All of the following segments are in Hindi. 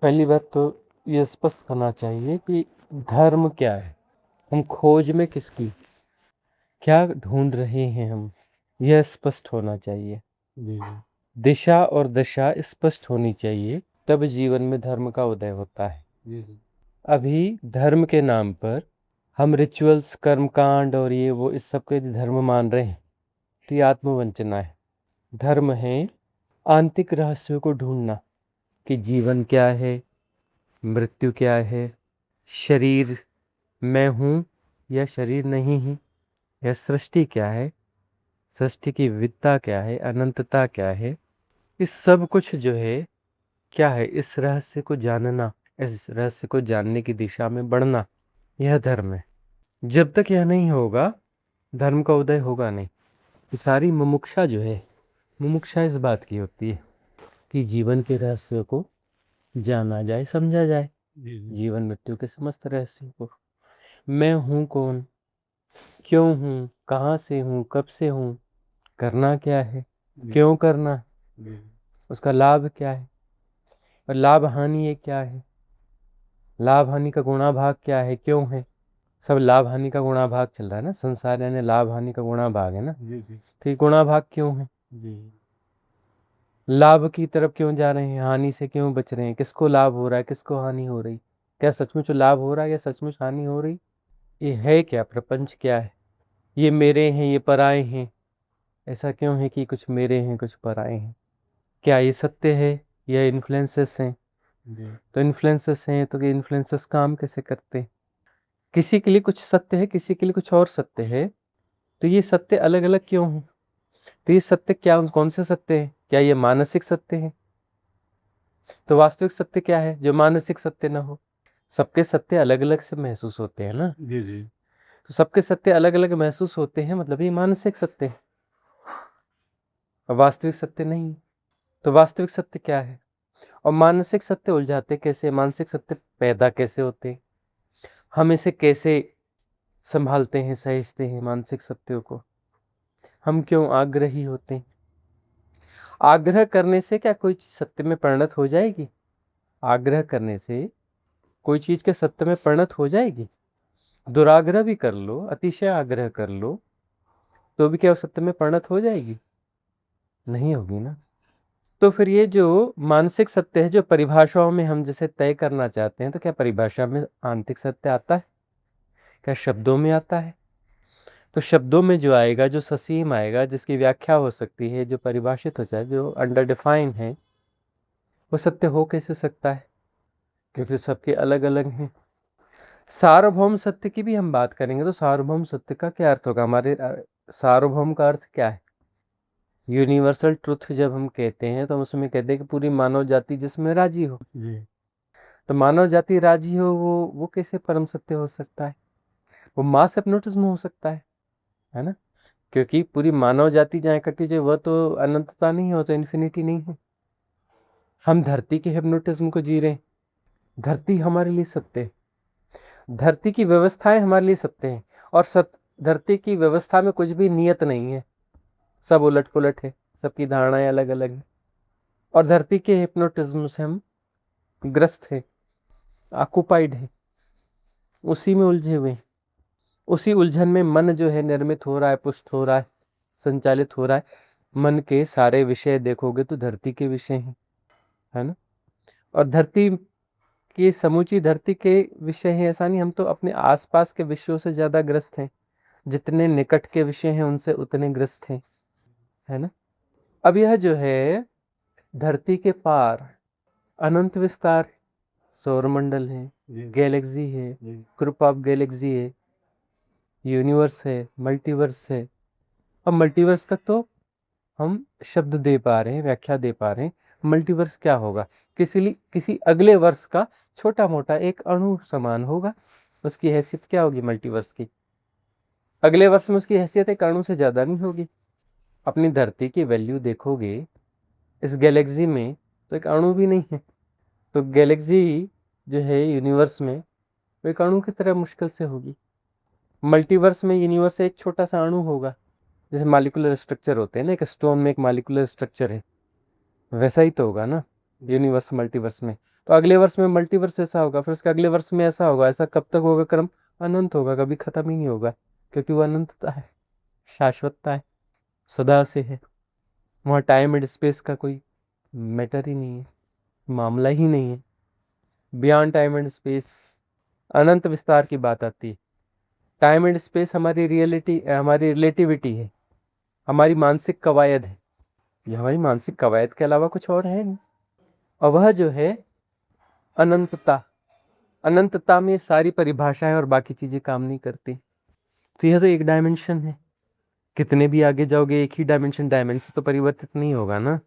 पहली बात तो ये स्पष्ट करना चाहिए कि धर्म क्या है, हम खोज में किसकी, क्या ढूंढ रहे हैं हम, यह स्पष्ट होना चाहिए। दिशा और दशा स्पष्ट होनी चाहिए, तब जीवन में धर्म का उदय होता है। अभी धर्म के नाम पर हम रिचुअल्स, कर्मकांड और ये वो इस सब को यदि धर्म मान रहे हैं तो ये आत्मवंचना है। धर्म है आंतरिक रहस्यों को ढूंढना कि जीवन क्या है, मृत्यु क्या है, शरीर मैं हूँ या शरीर नहीं हूँ, या सृष्टि क्या है, सृष्टि की विविधता क्या है, अनंतता क्या है, इस सब कुछ जो है क्या है, इस रहस्य को जानना, इस रहस्य को जानने की दिशा में बढ़ना, यह धर्म है। जब तक यह नहीं होगा धर्म का उदय होगा नहीं। ये सारी मुमुक्षा जो है, मुमुक्षा इस बात की होती है कि जीवन के रहस्यों को जाना जाए, समझा जाए, जीवन मृत्यु के समस्त रहस्यों को। मैं हूँ कौन, क्यों हूँ, कहाँ से हूँ, कब से हूँ, करना क्या है, क्यों करना है, उसका लाभ क्या है, और लाभ हानि ये क्या है, लाभ हानि का गुणा भाग क्या है, क्यों है। सब लाभ हानि का गुणा भाग चल रहा है ना, संसार यानी लाभ हानि का गुणा भाग है ना। तो ये गुणा भाग क्यों है, लाभ की तरफ क्यों जा रहे हैं, हानि से क्यों बच रहे हैं, किसको लाभ हो रहा है, किसको हानि हो रही, क्या सचमुच लाभ हो रहा है या सचमुच हानि हो रही, ये है क्या, प्रपंच क्या है, ये मेरे हैं ये पराए हैं, ऐसा क्यों है कि कुछ मेरे हैं कुछ पराए हैं, क्या ये सत्य है या इन्फ्लुएंसेस हैं। तो इन्फ्लुएंसेस हैं तो ये इन्फ्लुएंसेस काम कैसे करते हैं, किसी के लिए कुछ सत्य है, किसी के लिए कुछ और सत्य है, तो ये सत्य अलग अलग क्यों हैं। तो ये सत्य क्या, कौन से सत्य है, क्या ये मानसिक सत्य है, तो वास्तविक सत्य क्या है जो मानसिक सत्य ना हो। सबके सत्य अलग अलग से महसूस होते हैं ना, तो सबके सत्य अलग अलग महसूस होते हैं, मतलब ये मानसिक सत्य है, और वास्तविक सत्य नहीं। तो वास्तविक सत्य क्या है, और मानसिक सत्य उलझाते कैसे, मानसिक सत्य पैदा कैसे होते, हम इसे कैसे संभालते हैं, सहेजते हैं मानसिक सत्यों को, हम क्यों आग्रही होते हैं। आग्रह करने से क्या कोई चीज सत्य में परिणत हो जाएगी, आग्रह करने से कोई चीज के सत्य में परिणत हो जाएगी। दुराग्रह भी कर लो, अतिशय आग्रह कर लो, तो भी क्या वो सत्य में परिणत हो जाएगी, नहीं होगी ना। तो फिर ये जो मानसिक सत्य है, जो परिभाषाओं में हम जैसे तय करना चाहते हैं, तो क्या परिभाषा में आंतरिक सत्य आता है, क्या शब्दों में आता है। तो शब्दों में जो आएगा, जो ससीम आएगा, जिसकी व्याख्या हो सकती है, जो परिभाषित हो जाए, जो अंडर डिफाइन है, वो सत्य हो कैसे सकता है, क्योंकि सबके अलग अलग हैं। सार्वभौम सत्य की भी हम बात करेंगे तो सार्वभौम सत्य का क्या अर्थ होगा, हमारे सार्वभौम का अर्थ क्या है। यूनिवर्सल ट्रुथ जब हम कहते हैं तो हम उसमें कहते हैं कि पूरी मानव जाति जिसमें राजी हो जी। तो मानव जाति राजी हो, वो कैसे परम सत्य हो सकता है, वो मास हिप्नोटिज्म हो सकता है ना। क्योंकि पूरी मानव जाति जहाँ इकट्ठी जो वह तो अनंतता नहीं है, वो तो इन्फिनिटी नहीं है। हम धरती के हिप्नोटिज्म को जी रहे हैं, धरती हमारे लिए सत्य है, धरती की व्यवस्थाएं हमारे लिए सत्य हैं, और धरती की व्यवस्था में कुछ भी नियत नहीं है, सब उलट पुलट है, सबकी धारणाएं अलग अलग हैं, और धरती के हिप्नोटिज्म से हम ग्रस्त है, ऑक्युपाइड है, उसी में उलझे हुए हैं। उसी उलझन में मन जो है निर्मित हो रहा है, पुष्ट हो रहा है, संचालित हो रहा है। मन के सारे विषय देखोगे तो धरती के विषय हैं, है ना। और धरती की समूची धरती के विषय हैं ऐसा नहीं, हम तो अपने आसपास के विषयों से ज़्यादा ग्रस्त हैं, जितने निकट के विषय हैं उनसे उतने ग्रस्त हैं, है ना। अब यह जो है धरती के पार अनंत विस्तार, सौरमंडल है, गैलेक्सी है, ग्रुप ऑफ गैलेक्सी है, यूनिवर्स है, मल्टीवर्स है। अब मल्टीवर्स तक तो हम शब्द दे पा रहे हैं, व्याख्या दे पा रहे हैं। मल्टीवर्स क्या होगा, किसी अगले वर्ष का छोटा मोटा एक अणु समान होगा, उसकी हैसियत क्या होगी मल्टीवर्स की, अगले वर्ष में उसकी हैसियत एक अणु से ज़्यादा नहीं होगी। अपनी धरती की वैल्यू देखोगे इस गैलेक्सी में तो एक अणु भी नहीं है, तो गैलेक्सी जो है यूनिवर्स में वो एक अणु की तरह मुश्किल से होगी। मल्टीवर्स में यूनिवर्स एक छोटा सा अणु होगा, जैसे मालिकुलर स्ट्रक्चर होते हैं ना, एक स्टोन में एक मालिकुलर स्ट्रक्चर है, वैसा ही तो होगा ना यूनिवर्स मल्टीवर्स में। तो अगले वर्ष में मल्टीवर्स ऐसा होगा, फिर उसके अगले वर्ष में ऐसा होगा। ऐसा कब तक होगा क्रम? अनंत होगा, कभी खत्म ही नहीं होगा, क्योंकि वो अनंतता है, शाश्वतता है, सदा से है। वहाँ टाइम एंड स्पेस का कोई मैटर ही नहीं है, मामला ही नहीं है। बियॉन्ड टाइम एंड स्पेस अनंत विस्तार की बात आती है। टाइम एंड स्पेस हमारी रियलिटी, हमारी रिलेटिविटी है, हमारी मानसिक कवायद है। ये हमारी मानसिक कवायद के अलावा कुछ और है नहीं। और वह जो है अनंतता, अनंतता में सारी परिभाषाएं और बाकी चीजें काम नहीं करती। तो यह तो एक डायमेंशन है। कितने भी आगे जाओगे एक ही डायमेंशन तो परिवर्तित नहीं होगा ना।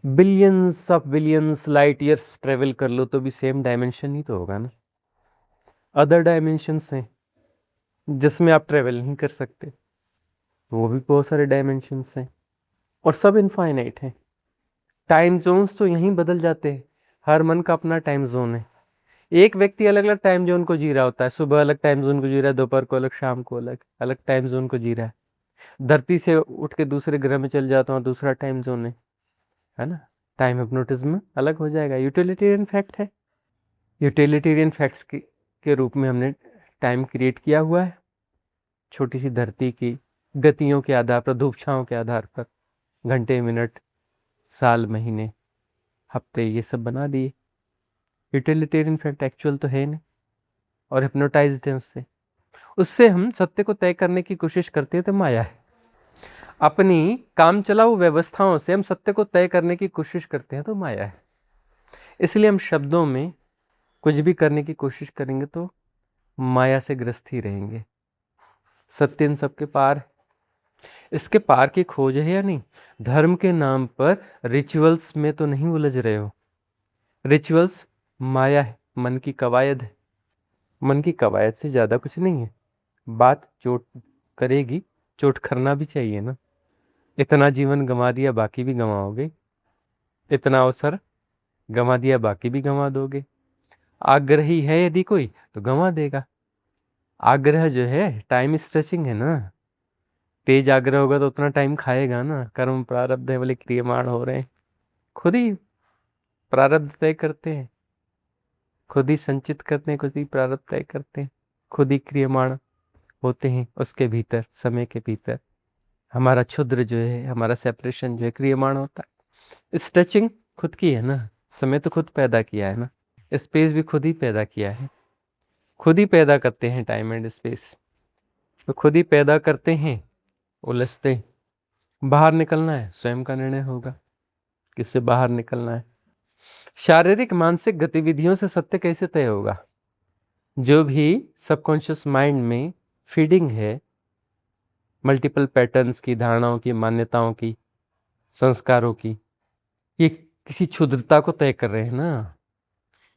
Billions of billions light years travel कर लो तो भी सेम डायमेंशन ही तो होगा ना। अदर डायमेंशंस हैं जिसमें आप ट्रेवल नहीं कर सकते, वो भी बहुत सारे डायमेंशंस हैं और सब इनफाइनाइट हैं। टाइम जोन्स तो यहीं बदल जाते हैं, हर मन का अपना टाइम जोन है। एक व्यक्ति अलग अलग टाइम जोन को जी रहा होता है, सुबह अलग टाइम जोन को जी रहा है, दोपहर को अलग, शाम को अलग, अलग टाइम जोन को जी रहा है। धरती से उठ के दूसरे ग्रह में चल जाता हूँ, दूसरा टाइम जोन है ना। टाइम हिप्नोटिज्म अलग हो जाएगा। यूटिलिटेरियन फैक्ट है, यूटिलिटेरियन फैक्ट्स के रूप में हमने टाइम क्रिएट किया हुआ है। छोटी सी धरती की गतियों के आधार पर, धूप छाँव के आधार पर घंटे, मिनट, साल, महीने, हफ्ते, ये सब बना दिए। यूटिलिटेरियन फैक्ट एक्चुअल तो है नहीं, और हिप्नोटाइज्ड है उससे। उससे हम सत्य को तय करने की कोशिश करते हैं तो माया है। अपनी काम चलाऊ व्यवस्थाओं से हम सत्य को तय करने की कोशिश करते हैं तो माया है। इसलिए हम शब्दों में कुछ भी करने की कोशिश करेंगे तो माया से ग्रस्त ही रहेंगे। सत्य इन सबके पार है। इसके पार की खोज है या नहीं? धर्म के नाम पर रिचुअल्स में तो नहीं उलझ रहे हो। रिचुअल्स माया है, मन की कवायद है। मन की कवायद से ज़्यादा कुछ नहीं है। बात चोट करेगी, चोट करना भी चाहिए ना। इतना जीवन गंवा दिया, बाकी भी गंवाओगे। इतना अवसर गंवा दिया, बाकी भी गंवा दोगे। आग्रही है यदि कोई तो गंवा देगा। आग्रह जो है टाइम स्ट्रेचिंग है ना। तेज आग्रह होगा तो उतना टाइम खाएगा ना। कर्म प्रारब्ध है बोले क्रियमाण हो रहे हैं, खुद ही प्रारब्ध तय करते हैं, खुद ही संचित करते हैं, खुद ही प्रारब्ध तय करते हैं, खुद ही क्रियमाण होते हैं उसके भीतर, समय के भीतर। हमारा क्षुद्र जो है, हमारा सेपरेशन जो है क्रियमाण होता है। स्ट्रेचिंग खुद की है ना, समय तो खुद पैदा किया है ना, स्पेस भी खुद ही पैदा किया है। खुद ही पैदा करते हैं टाइम एंड स्पेस, तो खुद ही पैदा करते हैं, उलझते। बाहर निकलना है स्वयं का निर्णय होगा, किससे बाहर निकलना है। शारीरिक मानसिक गतिविधियों से सत्य कैसे तय होगा? जो भी सबकॉन्शियस माइंड में फीडिंग है, मल्टीपल पैटर्न्स की, धारणाओं की, मान्यताओं की, संस्कारों की, ये किसी क्षुद्रता को तय कर रहे हैं ना,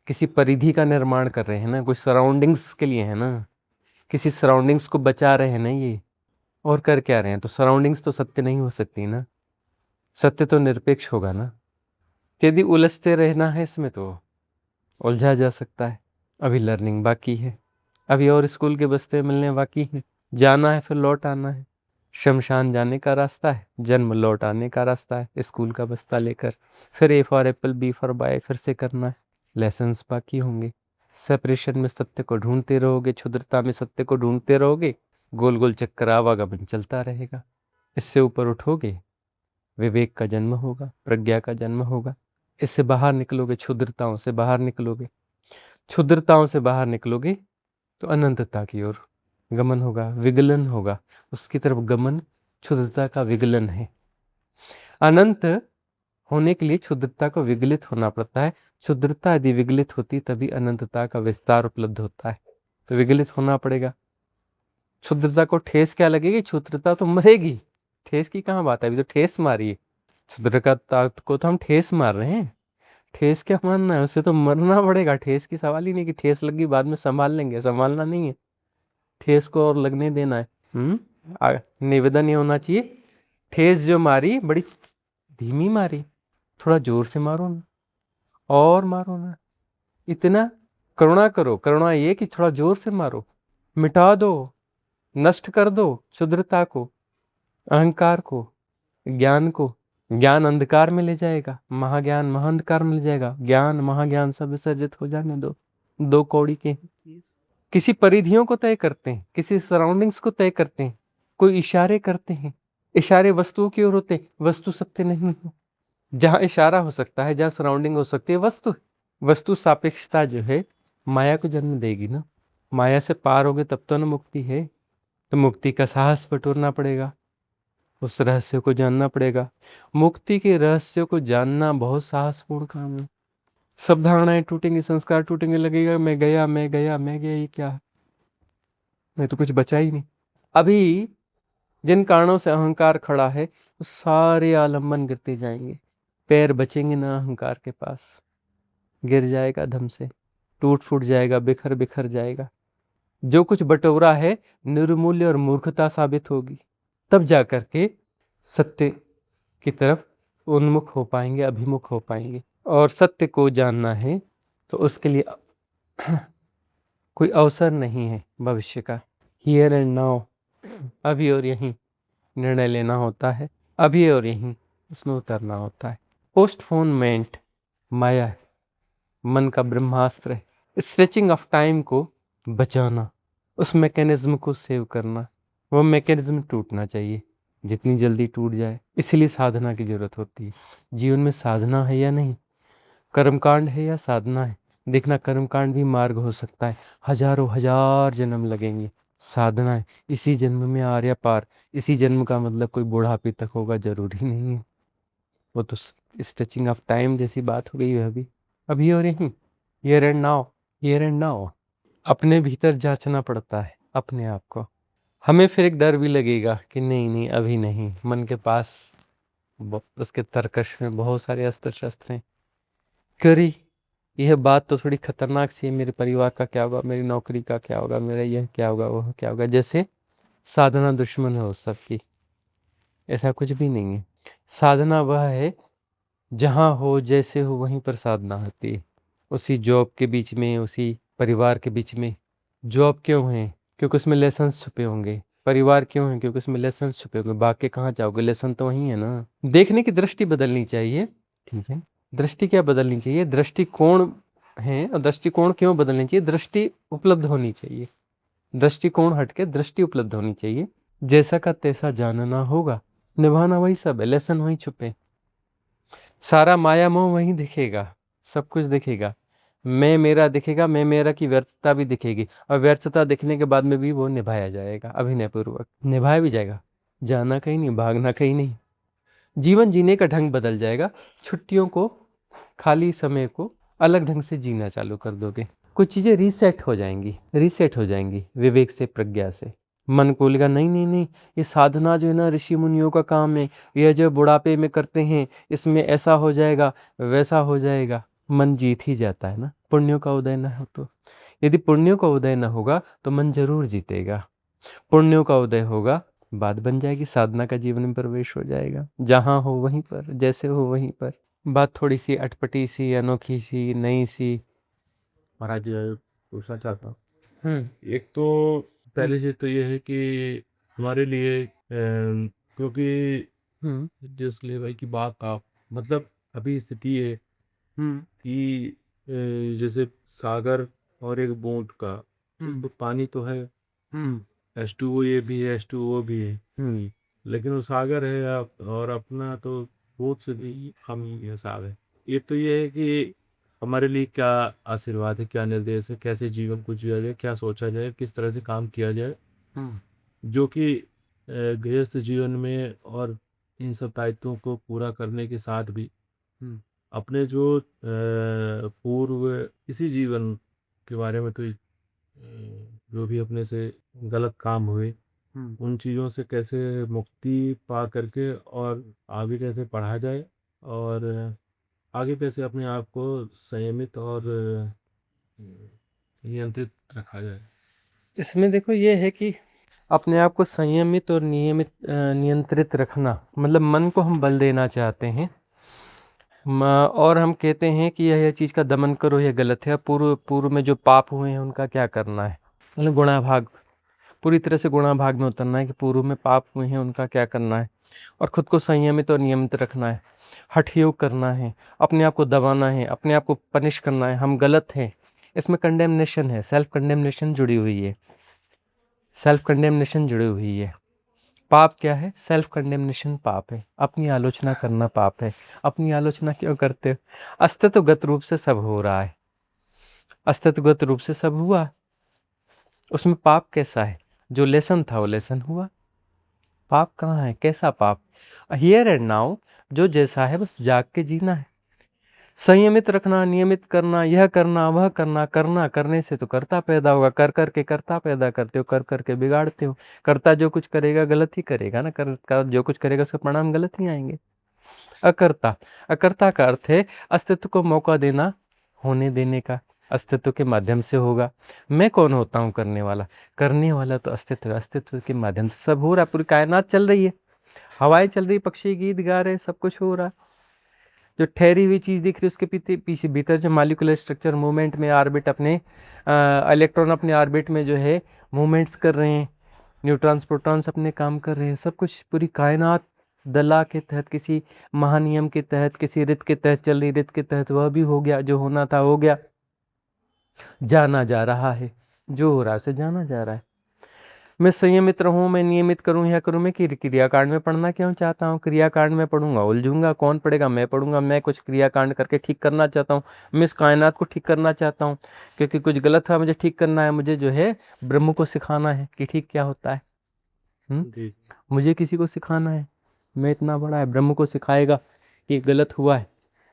किसी परिधि का निर्माण कर रहे हैं ना, कुछ सराउंडिंग्स के लिए है ना, किसी सराउंडिंग्स को बचा रहे हैं ना ये। और कर क्या रहे हैं? तो सराउंडिंग्स तो सत्य नहीं हो सकती ना, सत्य तो निरपेक्ष होगा ना। यदि उलझते रहना है इसमें तो उलझा जा सकता है। अभी लर्निंग बाकी है, अभी और स्कूल के बस्ते मिलने बाकी है। जाना है फिर लौट आना है। शमशान जाने का रास्ता है, जन्म लौट आने का रास्ता है, स्कूल का बस्ता लेकर। फिर A for apple, B for bye फिर से करना है। लेसन्स बाकी होंगे। सेपरेशन में सत्य को ढूंढते रहोगे, क्षुद्रता में सत्य को ढूंढते रहोगे, गोल गोल चक्कर आवागमन चलता रहेगा। इससे ऊपर उठोगे, विवेक का जन्म होगा, प्रज्ञा का जन्म होगा। इससे बाहर निकलोगे, क्षुद्रताओं से बाहर निकलोगे। क्षुद्रताओं से बाहर निकलोगे तो अनंतता की ओर गमन होगा, विगलन होगा। उसकी तरफ गमन क्षुद्रता का विगलन है। अनंत होने के लिए क्षुद्रता को विगलित होना पड़ता है। क्षुद्रता यदि विगलित होती तभी अनंतता का विस्तार उपलब्ध होता है। तो विगलित होना पड़ेगा। क्षुद्रता को ठेस क्या लगेगी? क्षुद्रता तो मरेगी। ठेस की कहाँ बात है? अभी तो ठेस मारी है। क्षुद्रता को तो हम ठेस मार रहे हैं। ठेस क्या मारना है? उससे तो मरना पड़ेगा। ठेस की सवाल ही नहीं कि ठेस लगी बाद में संभाल लेंगे, संभालना नहीं है, ठेस को और लगने देना है। निवेदन ये होना चाहिए, ठेस जो मारी बड़ी धीमी मारी, थोड़ा जोर से मारो ना, और मारो ना। इतना करुणा करो। करुणा ये कि थोड़ा जोर से मारो, मिटा दो, नष्ट कर दो क्षुद्रता को, अहंकार को, ज्ञान को, ज्ञान अंधकार में ले जाएगा, महाज्ञान महाअंधकार में ले जाएगा। ज्ञान महाज्ञान सब विसर्जित हो जाने दो, दो कौड़ी के हैं। किसी परिधियों को तय करते हैं, किसी सराउंडिंग्स को तय करते हैं, कोई इशारे करते हैं। इशारे वस्तुओं की ओर होते हैं, वस्तु सत्य नहीं है। जहाँ इशारा हो सकता है, जहाँ सराउंडिंग हो सकती है, वस्तु सापेक्षता जो है माया को जन्म देगी ना। माया से पार होगे तब तो ना मुक्ति है। तो मुक्ति का साहस बटोरना पड़ेगा, उस रहस्य को जानना पड़ेगा। मुक्ति के रहस्य को जानना बहुत साहसपूर्ण काम है। सब धारणाएं टूटेंगी, संस्कार टूटेंगे, लगेगा मैं गया मैं गया मैं गया, ये क्या है, मैं तो कुछ बचा ही नहीं। अभी जिन कारणों से अहंकार खड़ा है वो सारे आलम्बन गिरते जाएंगे, पैर बचेंगे ना अहंकार के पास, गिर जाएगा धम से, टूट फूट जाएगा, बिखर बिखर जाएगा। जो कुछ बटोरा है निर्मूल्य और मूर्खता साबित होगी। तब जा करके सत्य की तरफ उन्मुख हो पाएंगे, अभिमुख हो पाएंगे। और सत्य को जानना है तो उसके लिए कोई अवसर नहीं है भविष्य का। हियर एंड नाउ, अभी और यहीं निर्णय लेना होता है, अभी और यहीं उसमें उतरना होता है। पोस्टपोनमेंट माया है, मन का ब्रह्मास्त्र है। स्ट्रेचिंग ऑफ टाइम को बचाना, उस मैकेनिज्म को सेव करना, वो मैकेनिज्म टूटना चाहिए, जितनी जल्दी टूट जाए। इसीलिए साधना की जरूरत होती है। जीवन में साधना है या नहीं, कर्मकांड है या साधना है, देखना कर्मकांड भी मार्ग हो सकता है, हजारों हजार जन्म लगेंगे। साधना है इसी जन्म में आर्या पार। इसी जन्म का मतलब कोई बुढ़ापे तक होगा जरूरी नहीं है। वो तो स्ट्रेचिंग ऑफ टाइम जैसी बात हो गई है। अभी और यहीं, here and now, here and now. अपने भीतर जांचना पड़ता है अपने आप को। हमें फिर एक डर भी लगेगा कि नहीं नहीं अभी नहीं, मन के पास उसके तर्कश में बहुत सारे अस्त्र शस्त्र हैं। करी यह बात तो थोड़ी खतरनाक सी है, मेरे परिवार का क्या होगा, मेरी नौकरी का क्या होगा, मेरा यह क्या होगा, वह क्या होगा, जैसे साधना दुश्मन है उस सबकी। ऐसा कुछ भी नहीं है। साधना वह है जहाँ हो जैसे हो वहीं पर साधना होती है। उसी जॉब के बीच में, उसी परिवार के बीच में। जॉब क्यों है? क्योंकि उसमें लेसन्स छुपे होंगे। परिवार क्यों है? क्योंकि उसमें लेसन्स छुपे होंगे। बाकी कहाँ जाओगे, लेसन तो वहीं है ना। देखने की दृष्टि बदलनी चाहिए, ठीक है। दृष्टि क्या बदलनी चाहिए? दृष्टिकोण है। और दृष्टिकोण क्यों बदलनी चाहिए? दृष्टि उपलब्ध होनी चाहिए। दृष्टिकोण हटके दृष्टि उपलब्ध होनी चाहिए। जैसा का तैसा जानना होगा, निभाना वही सब है, लेसन वहीं छुपे। सारा माया मोह वहीं दिखेगा, सब कुछ दिखेगा। मैं मेरा दिखेगा, मैं मेरा की व्यर्थता भी दिखेगी। और व्यर्थता दिखने के बाद में भी वो निभाया जाएगा, अभिनय पूर्वक निभाया भी जाएगा। जाना कहीं नहीं, भागना कहीं नहीं। जीवन जीने का ढंग बदल जाएगा। छुट्टियों को, खाली समय को अलग ढंग से जीना चालू कर दोगे। कुछ चीज़ें रीसेट हो जाएंगी, रीसेट हो जाएंगी विवेक से, प्रज्ञा से। मन को बोलेगा नहीं नहीं नहीं, ये साधना जो है ना ऋषि मुनियों का काम है, यह जो बुढ़ापे में करते हैं इसमें ऐसा हो जाएगा वैसा हो जाएगा। मन जीत ही जाता है ना, पुण्यों का उदय न हो तो। यदि पुण्यों का उदय न होगा तो मन जरूर जीतेगा। पुण्यों का उदय होगा, बात बन जाएगी, साधना का जीवन में प्रवेश हो जाएगा। जहाँ हो वहीं पर, जैसे हो वहीं पर। बात थोड़ी सी अटपटी सी, अनोखी सी, नई सी। महाराज पूछना चाहता हूँ। हम्म एक तो पहली चीज तो ये है कि हमारे लिए क्योंकि हम्म जिस लेवल की बात आप मतलब अभी स्थिति है हम्म कि जैसे सागर और एक बूंद का हम्म पानी तो है, हम्म H2O ये भी है, H2O भी है, हम्म लेकिन वो सागर है और अपना तो बहुत से भी हम हिसाब है। ये तो ये है कि हमारे लिए क्या आशीर्वाद है, क्या निर्देश है, कैसे जीवन को जिया जाए, क्या सोचा जाए, किस तरह से काम किया जाए, हम्म जो कि गृहस्थ जीवन में और इन सब दायित्वों को पूरा करने के साथ भी हम्म अपने जो पूर्व इसी जीवन के बारे में तो जो भी अपने से गलत काम हुए हम्म उन चीज़ों से कैसे मुक्ति पा करके और आगे कैसे पढ़ा जाए और आगे कैसे अपने आप को संयमित और नियंत्रित रखा जाए। इसमें देखो ये है कि अपने आप को संयमित और नियमित नियंत्रित रखना, मतलब मन को हम बल देना चाहते हैं। और हम कहते हैं कि यह चीज़ का दमन करो, यह गलत है। पूर्व पूर्व में जो पाप हुए हैं उनका क्या करना है, मतलब गुणा भाग, पूरी तरह से गुणा भाग में उतरना है कि पूर्व में पाप हुए हैं उनका क्या करना है। और खुद को संयमित और नियमित रखना है, हठ योग करना है, अपने आप को दबाना है, अपने आप को पनिश करना है, हम गलत हैं। इसमें कंडेमनेशन है, सेल्फ कंडेमनेशन जुड़ी हुई है, सेल्फ कंडेमनेशन जुड़ी हुई है। पाप क्या है? सेल्फ कंडेमनेशन पाप है, अपनी आलोचना करना पाप है। अपनी आलोचना क्यों करते हो? अस्तित्वगत रूप से सब हो रहा है, अस्तित्वगत रूप से सब हुआ, उसमें पाप कैसा है? जो लेसन था वो लेसन हुआ, पाप कहाँ है? कैसा पाप? हियर एंड नाउ जो जैसा है बस जाग के जीना है, संयमित रखना, नियमित करना, यह करना वह करना। करना करने से तो कर्ता पैदा होगा, कर करके कर्ता पैदा करते हो, कर करके बिगाड़ते हो। कर्ता जो कुछ करेगा गलत ही करेगा ना, कर जो कुछ करेगा उसके परिणाम गलत ही आएंगे। अकर्ता, अकर्ता का अर्थ है अस्तित्व को मौका देना, होने देने का, अस्तित्व के माध्यम से होगा। मैं कौन होता हूँ करने वाला? करने वाला तो अस्तित्व है, अस्तित्व के माध्यम से सब हो रहा है, पूरी कायनात चल रही है, हवाएं चल रही, पक्षी गीत गा रहे, सब कुछ हो रहा है। जो ठहरी हुई चीज़ दिख रही है उसके पीछे पीछे भीतर जो मालिकुलर स्ट्रक्चर मूवमेंट में, ऑर्बिट अपने इलेक्ट्रॉन अपने ऑर्बिट में जो है मूवमेंट्स कर रहे हैं, न्यूट्रॉन्स प्रोटॉन्स अपने काम कर रहे हैं, सब कुछ पूरी कायनात दला के तहत, किसी महानियम के तहत, किसी रित के तहत चल रही, रित के तहत वह भी हो गया, जो होना था हो गया। जाना जा रहा है, जो हो रहा है उसे जाना जा रहा है। मैं संयमित रहूं, मैं नियमित करूं, यह करूं। मैं क्रियाकांड में पढ़ना क्यों चाहता हूं? क्रियाकांड में पढ़ूंगा उलझूंगा, कौन पढ़ेगा? मैं पढ़ूंगा। मैं कुछ क्रियाकांड करके ठीक करना चाहता हूं, मैं इस कायनात को ठीक करना चाहता हूं, क्योंकि कुछ गलत हुआ मुझे ठीक करना है, मुझे जो है ब्रह्म को सिखाना है कि ठीक क्या होता है। जी मुझे किसी को सिखाना है, मैं इतना बड़ा है, ब्रह्म को सिखाएगा कि ये गलत हुआ है।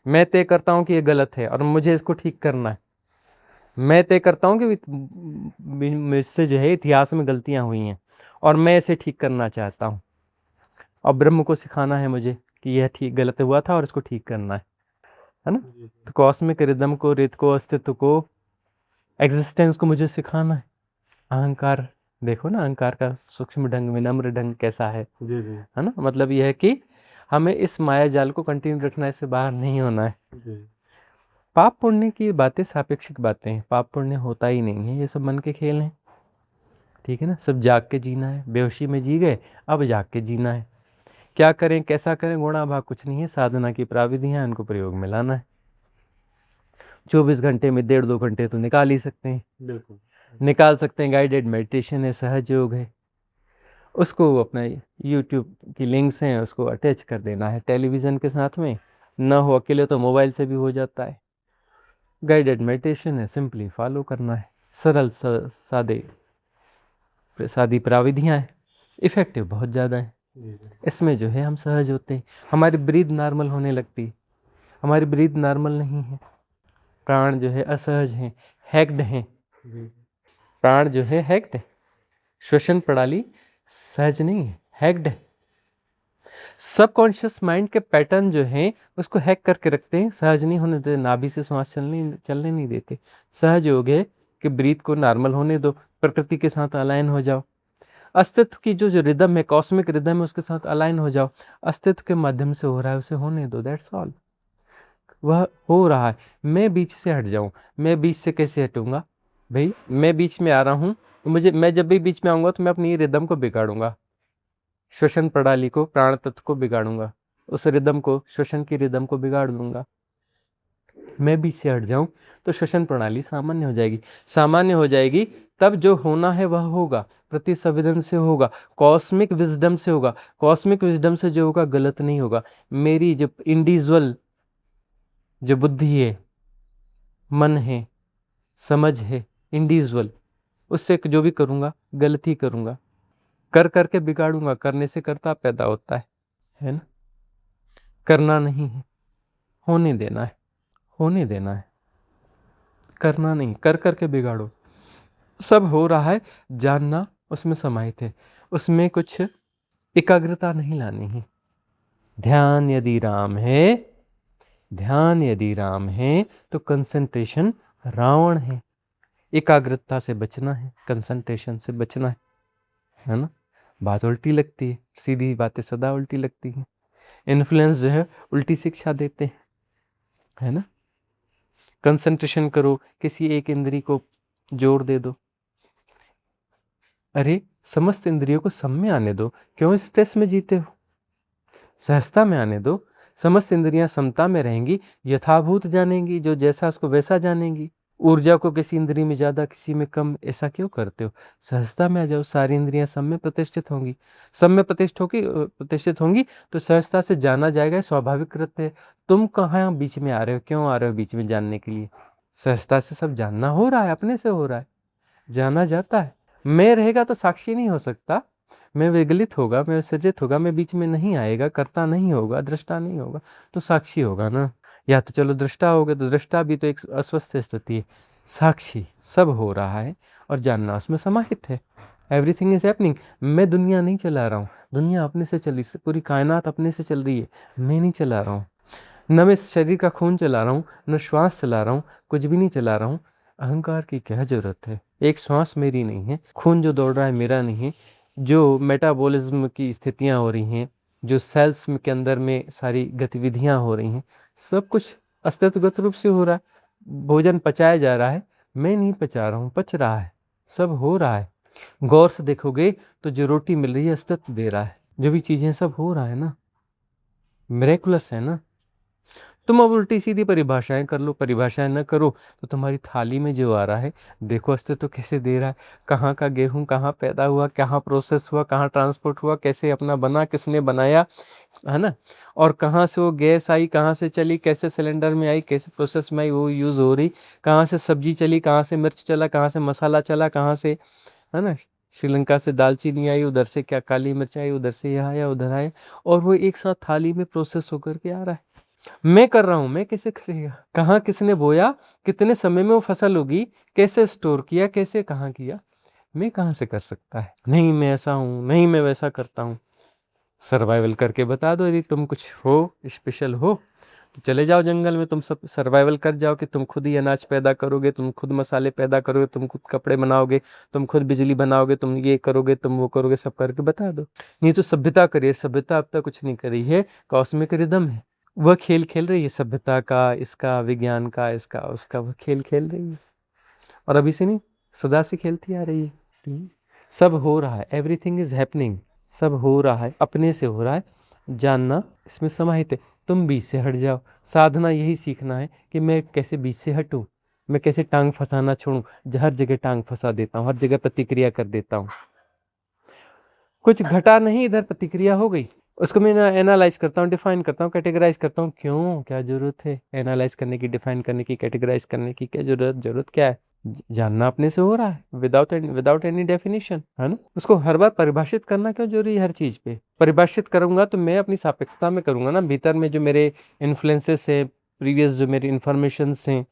मैं तय करता हूँ कि ये गलत है और मुझे इसको ठीक करना है। मैं तय करता हूँ कि मुझसे जो है इतिहास में गलतियाँ हुई हैं और मैं इसे ठीक करना चाहता हूँ, और ब्रह्म को सिखाना है मुझे कि यह ठीक गलत हुआ था और इसको ठीक करना है ना। जी तो कॉस्मिक रिदम को, रित को, अस्तित्व को, एग्जिस्टेंस को मुझे सिखाना है। अहंकार देखो ना, अहंकार का सूक्ष्म ढंग, विनम्र ढंग कैसा जी जी है ना। मतलब यह है कि हमें इस माया जाल को कंटिन्यू रखना है, इससे बाहर नहीं होना है। जी पाप पुण्य की बातें सापेक्षिक बातें हैं, पाप पुण्य होता ही नहीं है, ये सब मन के खेल हैं, ठीक है ना। सब जाग के जीना है, बेहोशी में जी गए, अब जाग के जीना है। क्या करें, कैसा करें, गुणा भाग कुछ नहीं है, साधना की प्राविधियां हैं, उनको प्रयोग में लाना है। 24 घंटे में 1.5-2 घंटे तो निकाल ही सकते हैं, बिल्कुल निकाल सकते हैं। गाइडेड मेडिटेशन है, सहज योग है, उसको अपना यूट्यूब की लिंक्स हैं उसको अटैच कर देना है टेलीविज़न के साथ में, ना हो अकेले तो मोबाइल से भी हो जाता है। गाइडेड मेडिटेशन है, सिंपली फॉलो करना है, सरल सादे सादी प्राविधियाँ हैं, इफ़ेक्टिव बहुत ज़्यादा है। जी जी इसमें जो है हम सहज होते हैं, हमारी ब्रीद नॉर्मल होने लगती है। हमारी ब्रीद नॉर्मल नहीं है, प्राण जो है असहज हैं, हैक्ड हैं। जी प्राण जो है हैक्ड है, श्वसन प्रणाली सहज नहीं है, हैक्ड है। सबकॉन्शियस माइंड के पैटर्न जो हैं उसको हैक करके रखते हैं, सहज नहीं होने देते, नाभि से श्वास चलने नहीं देते। सहज योग है कि ब्रीथ को नॉर्मल होने दो, प्रकृति के साथ अलाइन हो जाओ, अस्तित्व की जो रिदम है, कॉस्मिक रिदम है, उसके साथ अलाइन हो जाओ। अस्तित्व के माध्यम से हो रहा है उसे होने दो, दैट्स ऑल। वह हो रहा है, मैं बीच से हट जाऊं, मैं बीच से कैसे हटूंगा भाई? मैं बीच में आ रहा हूं, मैं जब भी बीच में आऊंगा तो मैं अपनी रिदम को बिगाड़ूंगा, श्वसन प्रणाली को, प्राण तत्व को बिगाड़ूंगा, उस रिदम को, श्वसन की रिदम को बिगाड़ दूंगा। मैं बीच से हट जाऊं तो श्वसन प्रणाली सामान्य हो जाएगी, सामान्य हो जाएगी, तब जो होना है वह होगा, प्रति संवेदन से होगा, कॉस्मिक विजडम से होगा। कॉस्मिक विजडम से जो होगा गलत नहीं होगा। मेरी जो इंडिविजुअल जो बुद्धि है, मन है, समझ है, इंडिविजुअल, उससे जो भी करूँगा गलत ही करूँगा, कर करके बिगाड़ूंगा। करने से करता पैदा होता है ना। करना नहीं है, होने देना है, होने देना है, करना नहीं, कर करके बिगाड़ो। सब हो रहा है, जानना उसमें समाहित है, उसमें कुछ एकाग्रता नहीं लानी है। ध्यान यदि राम है, ध्यान यदि राम है तो कंसंट्रेशन रावण है। एकाग्रता से बचना है, कंसंट्रेशन से बचना है ना। बात उल्टी लगती है, सीधी बातें सदा उल्टी लगती हैं। इन्फ्लुएंस जो है उल्टी शिक्षा देते हैं, है ना। कंसंट्रेशन करो, किसी एक इंद्री को जोर दे दो, अरे समस्त इंद्रियों को सम में आने दो, क्यों स्ट्रेस में जीते हो? सहजता में आने दो। समस्त इंद्रियां समता में रहेंगी, यथाभूत जानेंगी, जो जैसा उसको वैसा जानेंगी। ऊर्जा को किसी इंद्रिय में ज़्यादा किसी में कम ऐसा क्यों करते हो? सहजता में आ जाओ, सारी इंद्रियां सब में प्रतिष्ठित होंगी। सब में प्रतिष्ठित होंगी तो सहजता से जाना जाएगा, स्वाभाविक कृत्य है। तुम कहाँ बीच में आ रहे हो? क्यों आ रहे हो बीच में जानने के लिए? सहजता से सब जानना हो रहा है, अपने से हो रहा है, जाना जाता है। मैं रहेगा तो साक्षी नहीं हो सकता, मैं विगलित होगा, मैं सचेत होगा, मैं बीच में नहीं आएगा, कर्ता नहीं होगा, दृष्टा नहीं होगा, तो साक्षी होगा ना। या तो चलो दृष्टा होगा, तो दृष्टा भी तो एक अस्वस्थ स्थिति है। साक्षी सब हो रहा है और जानना उसमें समाहित है। Everything is happening. मैं दुनिया नहीं चला रहा हूँ, दुनिया अपने से चली, पूरी कायनात अपने से चल रही है, मैं नहीं चला रहा हूँ। न मैं शरीर का खून चला रहा हूँ, न श्वास चला रहा हूँ, कुछ भी नहीं चला रहा हूँ। अहंकार की क्या जरूरत है? एक श्वास मेरी नहीं है, खून जो दौड़ रहा है मेरा नहीं है, जो मेटाबॉलिज्म की स्थितियाँ हो रही हैं, जो सेल्स के अंदर में सारी गतिविधियाँ हो रही हैं, सब कुछ अस्तित्वगत रूप से हो रहा है। भोजन पचाया जा रहा है, मैं नहीं पचा रहा हूँ, पच रहा है, सब हो रहा है। गौर से देखोगे तो जो रोटी मिल रही है अस्तित्व दे रहा है, जो भी चीज़ें सब हो रहा है ना, मिरेकुलस है ना। तुम अब उल्टी सीधी परिभाषाएं कर लो, परिभाषाएं न करो तो तुम्हारी थाली में जो आ रहा है देखो अस्तित्व तो कैसे दे रहा है। कहाँ का गेहूं कहाँ पैदा हुआ, कहाँ प्रोसेस हुआ, कहाँ ट्रांसपोर्ट हुआ, कैसे अपना बना, किसने बनाया, है ना। और कहाँ से वो गैस आई, कहाँ से चली, कैसे सिलेंडर में आई, कैसे प्रोसेस में आई, वो यूज़ हो रही, कहाँ से सब्जी चली, कहाँ से मिर्च चला, कहाँ से मसाला चला, कहाँ से, है ना, श्रीलंका से दालचीनी आई, उधर से क्या काली मिर्च आई, उधर से यहाँ आया, उधर आया, और वो एक साथ थाली में प्रोसेस होकर के आ रहा है। मैं कर रहा हूं, मैं कैसे करेगा? कहाँ किसने बोया, कितने समय में वो फसल होगी, कैसे स्टोर किया, कैसे कहाँ किया, मैं कहाँ से कर सकता है? नहीं मैं ऐसा हूँ, नहीं मैं वैसा करता हूँ। सर्वाइवल करके बता दो, यदि तुम कुछ हो, स्पेशल हो, तो चले जाओ जंगल में, तुम सब सर्वाइवल कर जाओ कि तुम खुद ही अनाज पैदा करोगे, तुम खुद मसाले पैदा करोगे, तुम खुद कपड़े बनाओगे, तुम खुद बिजली बनाओगे, तुम ये करोगे, तुम वो करोगे, सब करके बता दो। नहीं तो सभ्यता करिए, सभ्यता अब तक कुछ नहीं करी है, कॉस्मिक रिदम है, वह खेल खेल रही है, सभ्यता का, इसका, विज्ञान का, इसका उसका, वह खेल खेल रही है, और अभी से नहीं, सदा से खेलती आ रही है। सब हो रहा है, एवरीथिंग इज हैपनिंग, सब हो रहा है, अपने से हो रहा है, जानना इसमें समाहित है। तुम बीच से हट जाओ। साधना यही सीखना है कि मैं कैसे बीच से हटूं, मैं कैसे टांग फंसाना छोड़ूं। हर जगह टांग फंसा देता हूँ, हर जगह प्रतिक्रिया कर देता हूँ, कुछ घटा नहीं, इधर प्रतिक्रिया हो गई, उसको मैं एनालाइज करता हूँ, डिफाइन करता हूँ, कैटेगराइज करता हूँ। क्यों, क्या जरूरत है एनालाइज करने की, डिफाइन करने की, कैटेगराइज करने की? क्या जरूरत क्या है? जानना अपने से हो रहा है, विदाउट एनी डेफिनेशन, है ना। उसको हर बार परिभाषित करना क्यों जरूरी है? हर चीज पे परिभाषित करूंगा तो मैं अपनी सापेक्षता में करूंगा ना, भीतर में जो मेरे इन्फ्लुएंसेस है, प्रीवियस जो मेरी इन्फॉर्मेशन हैं,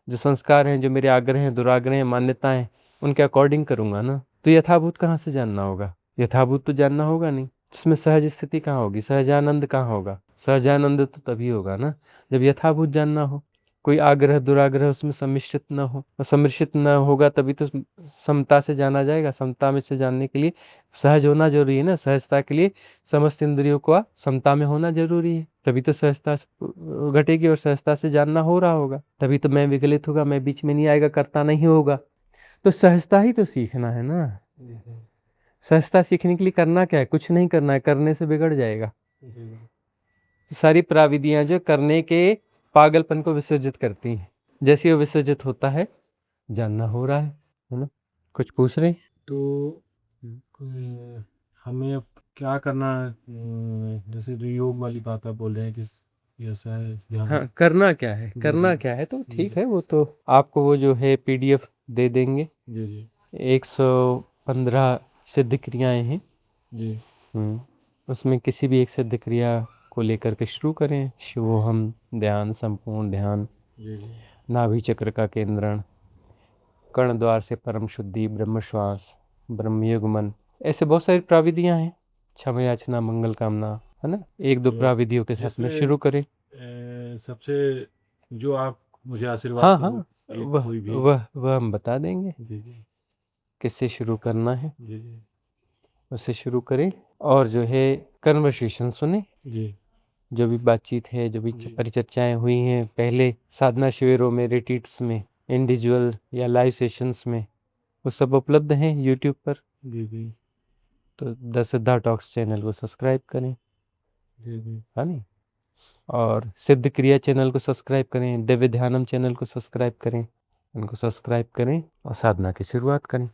जो संस्कार हैं, जो मेरे आग्रह हैं, दुराग्रह हैं, मान्यताएं, उनके अकॉर्डिंग करूंगा ना। तो यथाभूत कहाँ से जानना होगा? यथाभूत तो जानना होगा नहीं, जिसमें सहज स्थिति कहाँ होगी, सहजानंद कहाँ होगा? सहजानंद तो तभी होगा ना जब यथाभूत जानना हो, कोई आग्रह दुराग्रह उसमें सम्मिश्रित न हो, और सम्मिश्रित न होगा तभी तो समता से जाना जाएगा। समता में से जानने के लिए सहज होना जरूरी है ना, सहजता के लिए समस्त इंद्रियों का समता में होना जरूरी है, तभी तो सहजता घटेगी और सहजता से जानना हो रहा होगा, तभी तो मैं विगलित होगा, मैं बीच में नहीं आएगा, करता नहीं होगा। तो सहजता ही तो सीखना है ना। सहजता सीखने के लिए करना क्या है? कुछ नहीं करना है, करने से बिगड़ जाएगा। तो सारी प्राविधियां जो करने के पागलपन को विसर्जित करती हैं, जैसे वो विसर्जित होता है, जानना हो रहा है ना। कुछ पूछ रहे? तो हमें अब क्या करना है? जैसे जो योग वाली बात आप बोल रहे हैं कि ऐसा है ध्यान। हाँ, करना क्या है, जी करना जी क्या है, तो जी ठीक है, वो तो आपको वो जो है पीडीएफ दे देंगे। जी जी 115 सिद्ध क्रियाएं हैं। जी उसमें किसी भी एक सिद्ध क्रिया को लेकर के शुरू करें। शिवोहम ध्यान, संपूर्ण ध्यान, जी जी नाभि चक्र का केंद्रण, कर्ण द्वार से परम शुद्धि, ब्रह्म श्वास, ब्रह्मयुगमन, ऐसे बहुत सारी प्राविधियां हैं। क्षमा याचना, मंगल कामना, है ना। एक दो तो प्राविधियों के साथ में जिसमें शुरू करें। सबसे जो आप मुझे आशीर्वाद हाँ हाँ, करो, एक वह कोई भी। वह हम बता देंगे जी जी किससे शुरू करना है, जी जी उससे शुरू करें। और जो है कन्वर्सेशन सुने, जी जो भी बातचीत है, जो भी जी परिचर्चाएं हुई हैं पहले साधना शिविरों में, रिट्रीट्स में, इंडिविजुअल या लाइव सेशंस में, वो सब उपलब्ध हैं यूट्यूब पर। जी जी तो द सिद्धा टॉक्स चैनल को सब्सक्राइब करें। जी जी है नहीं। और सिद्ध क्रिया चैनल को सब्सक्राइब करें, दिव्य ध्यानम चैनल को सब्सक्राइब करें, इनको सब्सक्राइब करें और साधना की शुरुआत करें।